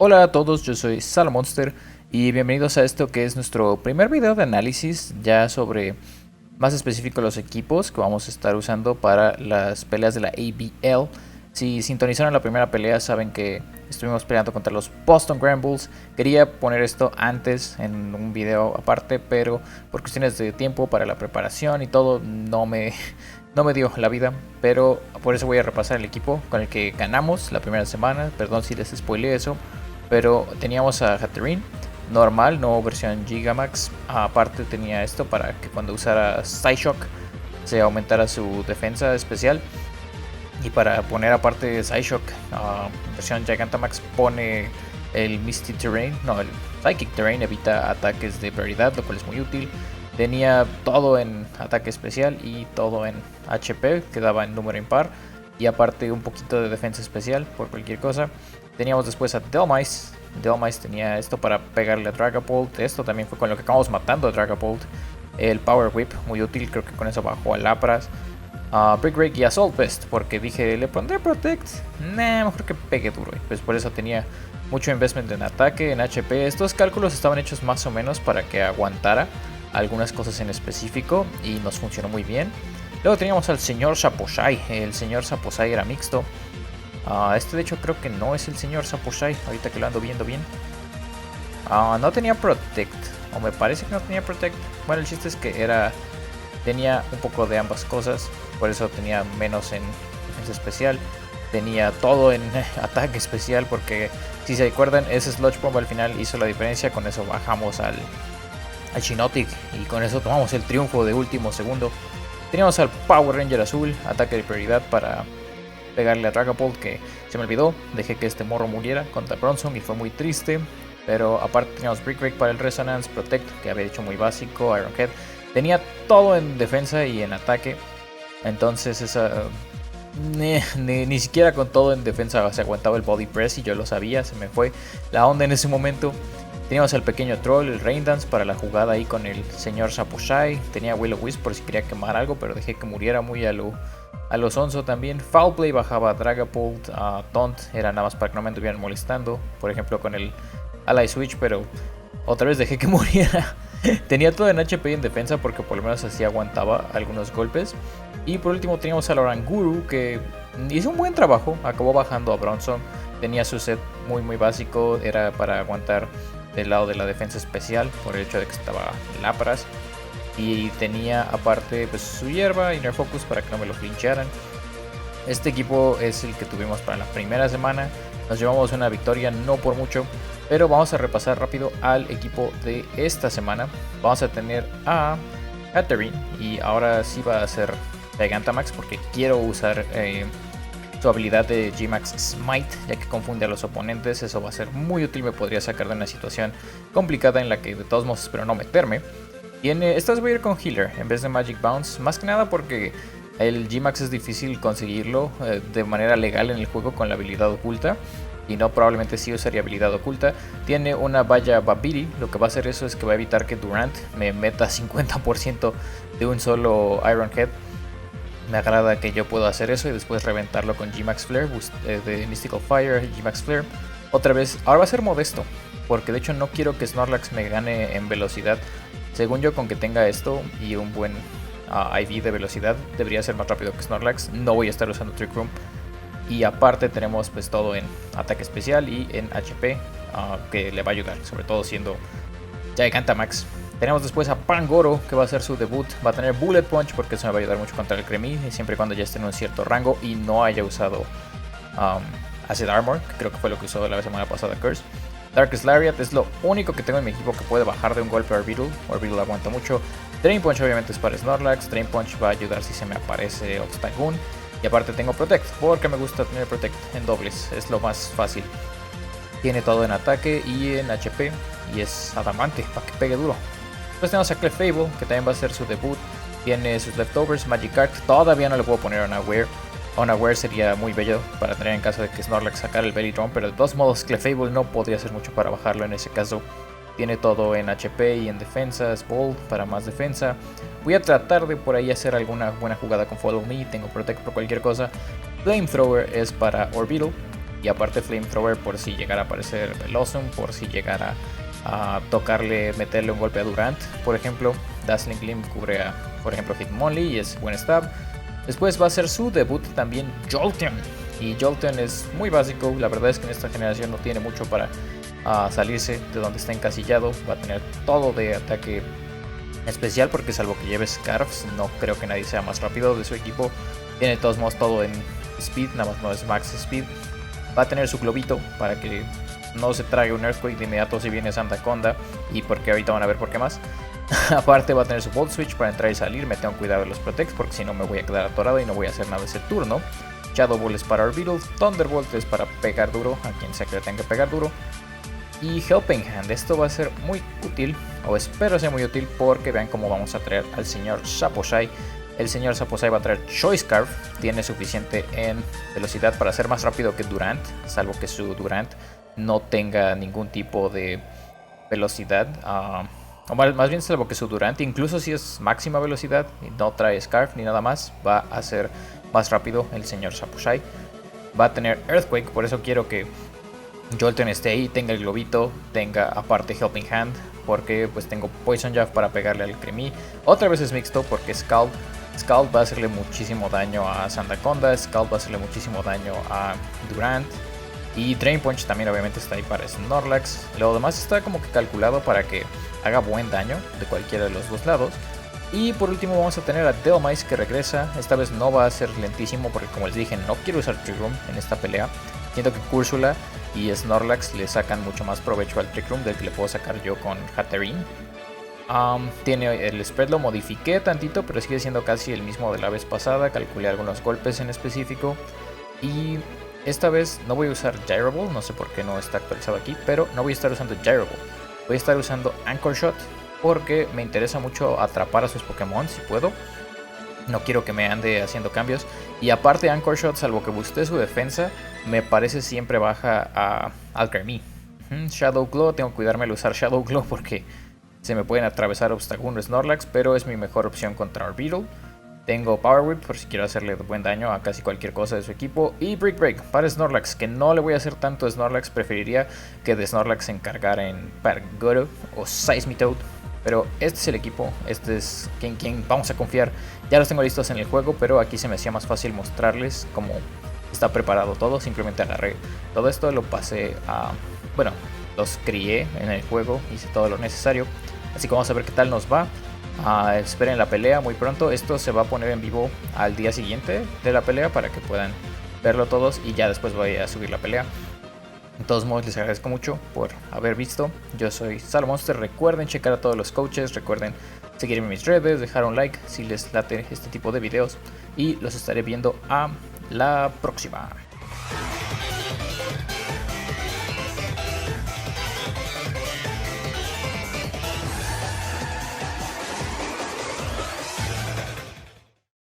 Hola a todos, yo soy Salamonster y bienvenidos a esto que es nuestro primer video de análisis ya sobre más específico los equipos que vamos a estar usando para las peleas de la ABL. Si sintonizaron la primera pelea saben que estuvimos peleando contra los Boston Grand Bulls. Quería poner esto antes en un video aparte, pero por cuestiones de tiempo para la preparación y todo no me dio la vida. Pero por eso voy a repasar el equipo con el que ganamos la primera semana. Perdón si les spoileé eso. Pero teníamos a Hatterene normal, no versión Gigamax. Aparte tenía esto para que cuando usara Psyshock se aumentara su defensa especial. Y para poner aparte Psyshock, versión Gigantamax pone el Misty Terrain, no, el Psychic Terrain evita ataques de prioridad, lo cual es muy útil. Tenía todo en ataque especial y todo en HP, que daba en número impar. Y aparte un poquito de defensa especial por cualquier cosa. Teníamos después a Dhelmise. Dhelmise tenía esto para pegarle a Dragapult. Esto también fue con lo que acabamos matando a Dragapult. El Power Whip, muy útil, creo que con eso bajó a Lapras. Brick Break y Assault Vest, porque dije, ¿le pondré Protect? Nah, mejor que pegue duro. Y pues por eso tenía mucho investment en ataque, en HP. Estos cálculos estaban hechos más o menos para que aguantara algunas cosas en específico y nos funcionó muy bien. Luego teníamos al señor Saposhai. El señor Saposhai era mixto. Este de hecho creo que no es el señor Saposhai, ahorita que lo ando viendo bien. No tenía Protect, o me parece que no tenía Protect. Bueno, el chiste es que tenía un poco de ambas cosas, por eso tenía menos en defensa especial. Tenía todo en ataque especial, porque si se acuerdan, ese Sludge Bomb al final hizo la diferencia. Con eso bajamos al Shiinotic y con eso tomamos el triunfo de último segundo. Teníamos al Power Ranger azul, ataque de prioridad para pegarle a Dragapult, que se me olvidó, dejé que este morro muriera contra Bronzong y fue muy triste. Pero aparte teníamos Brick Break para el Resonance, Protect, que había hecho muy básico, Iron Head. Tenía todo en defensa y en ataque, entonces ni siquiera con todo en defensa se aguantaba el Body Press y yo lo sabía, se me fue la onda en ese momento. Teníamos al pequeño Troll, el Rain Dance para la jugada ahí con el señor Saposhai. Tenía Will-O-Wisp por si quería quemar algo, pero dejé que muriera muy a lo sonso también. Foul Play bajaba a Dragapult, Taunt era nada más para que no me anduvieran molestando, por ejemplo con el Ally Switch, pero otra vez dejé que muriera. Tenía todo en HP y en defensa porque por lo menos así aguantaba algunos golpes. Y por último teníamos al Oranguru, que hizo un buen trabajo, acabó bajando a Bronzong. Tenía su set muy básico, era para aguantar del lado de la defensa especial por el hecho de que estaba Lapras. Y tenía aparte pues su hierba y Nerf Focus para que no me lo flincharan. Este equipo es el que tuvimos para la primera semana. Nos llevamos una victoria, no por mucho, pero vamos a repasar rápido al equipo de esta semana. Vamos a tener a Hatterene y ahora sí va a ser Gigantamax porque quiero usar su habilidad de G-Max Smite, ya que confunde a los oponentes. Eso va a ser muy útil, me podría sacar de una situación complicada en la que de todos modos espero no meterme. Esta vez voy a ir con Healer en vez de Magic Bounce, más que nada porque el G-Max es difícil conseguirlo de manera legal en el juego con la habilidad oculta. Y no, probablemente sí usaría habilidad oculta. Tiene una valla Babiri. Lo que va a hacer eso es que va a evitar que Durant me meta 50% de un solo Iron Head. Me agrada que yo pueda hacer eso y después reventarlo con G-Max Flare de Mystical Fire, G-Max Flare. Otra vez, ahora va a ser modesto, porque de hecho no quiero que Snorlax me gane en velocidad. Según yo, con que tenga esto y un buen IV de velocidad, debería ser más rápido que Snorlax. No voy a estar usando Trick Room. Y aparte tenemos pues todo en ataque especial y en HP, que le va a ayudar, sobre todo siendo Gigantamax. Tenemos después a Pangoro, que va a hacer su debut. Va a tener Bullet Punch porque eso me va a ayudar mucho contra el Cremi, siempre y cuando ya esté en un cierto rango y no haya usado Acid Armor, que creo que fue lo que usó la semana pasada Curse. Darkest Lariat es lo único que tengo en mi equipo que puede bajar de un golpe a Orbital. Orbital aguanta mucho. Drain Punch obviamente es para Snorlax. Drain Punch va a ayudar si se me aparece Obstagoon. Y aparte tengo Protect, porque me gusta tener Protect en dobles, es lo más fácil. Tiene todo en ataque y en HP, y es adamante, para que pegue duro. Después tenemos a Clefable, que también va a hacer su debut. Tiene sus leftovers, Magikarp, todavía no le puedo poner Unaware. Unaware sería muy bello para tener en caso de que Snorlax sacara el Belly Drum, pero de todos modos Clefable no podría hacer mucho para bajarlo en ese caso. Tiene todo en HP y en defensa, es Bold para más defensa. Voy a tratar de por ahí hacer alguna buena jugada con Follow Me, tengo Protect por cualquier cosa. Flamethrower es para Orbital. Y aparte Flamethrower por si llegara a aparecer Velocum, por si llegara a tocarle, meterle un golpe a Durant, por ejemplo. Dazzling Gleam cubre a, por ejemplo, Hitmonlee y es buen stab. Después va a ser su debut también Jolteon. Y Jolteon es muy básico, la verdad es que en esta generación no tiene mucho para salirse de donde está encasillado. Va a tener todo de ataque especial porque salvo que lleve Scarfs, no creo que nadie sea más rápido de su equipo. Tiene de todos modos todo en Speed, nada más no es Max Speed. Va a tener su globito para que no se trague un Earthquake de inmediato si viene Sandaconda, y porque ahorita van a ver por qué más. Aparte va a tener su Volt Switch para entrar y salir. Me tengo cuidado de los Protects porque si no me voy a quedar atorado y no voy a hacer nada ese turno. Shadow Ball es para Orbital, Thunderbolt es para pegar duro a quien sea que le tenga que pegar duro. Y Helping Hand, esto va a ser muy útil, o espero sea muy útil, porque vean cómo vamos a traer al señor Sapochai. El señor Sapochai va a traer Choice Scarf, tiene suficiente en velocidad para ser más rápido que Durant, salvo que su Durant no tenga ningún tipo de velocidad. O más bien salvo que su Durant, incluso si es máxima velocidad y no trae Scarf ni nada más, va a ser más rápido el señor Sapochai. Va a tener Earthquake, por eso quiero que Jolteon esté ahí, tenga el globito, tenga aparte Helping Hand, porque pues tengo Poison Jab para pegarle al Cremie. Otra vez es mixto porque Scald va a hacerle muchísimo daño a Sandaconda, Scald va a hacerle muchísimo daño a Durant. Y Drain Punch también obviamente está ahí para Snorlax. Lo demás está como que calculado para que haga buen daño de cualquiera de los dos lados. Y por último vamos a tener a Dhelmise que regresa. Esta vez no va a ser lentísimo porque como les dije no quiero usar Trick Room en esta pelea. Siento que Cursula y Snorlax le sacan mucho más provecho al Trick Room del que le puedo sacar yo con Hatterene. Tiene el spread, lo modifiqué tantito, pero sigue siendo casi el mismo de la vez pasada. Calculé algunos golpes en específico. Y esta vez no voy a usar Gyro Ball, no sé por qué no está actualizado aquí, pero no voy a estar usando Gyro Ball. Voy a estar usando Anchor Shot porque me interesa mucho atrapar a sus Pokémon si puedo. No quiero que me ande haciendo cambios. Y aparte Anchor Shot, salvo que busque su defensa, me parece siempre baja al Cremie. Shadow Claw, tengo que cuidarme de usar Shadow Claw porque se me pueden atravesar Obstagoon o Snorlax, pero es mi mejor opción contra Orbital. Tengo Power Whip por si quiero hacerle buen daño a casi cualquier cosa de su equipo. Y Brick Break para Snorlax, que no le voy a hacer tanto a Snorlax. Preferiría que de Snorlax se encargara en Pargoro o Seismitoad. Pero este es el equipo, este es quien vamos a confiar. Ya los tengo listos en el juego, pero aquí se me hacía más fácil mostrarles cómo está preparado todo. Simplemente agarré todo esto, lo pasé a... Bueno, los crié en el juego, hice todo lo necesario. Así que vamos a ver qué tal nos va. Esperen la pelea muy pronto. Esto se va a poner en vivo al día siguiente de la pelea para que puedan verlo todos y ya después voy a subir la pelea. De todos modos les agradezco mucho por haber visto. Yo soy Salomonster. Recuerden checar a todos los coaches. Recuerden seguirme en mis redes, dejar un like si les late este tipo de videos. Y los estaré viendo a la próxima.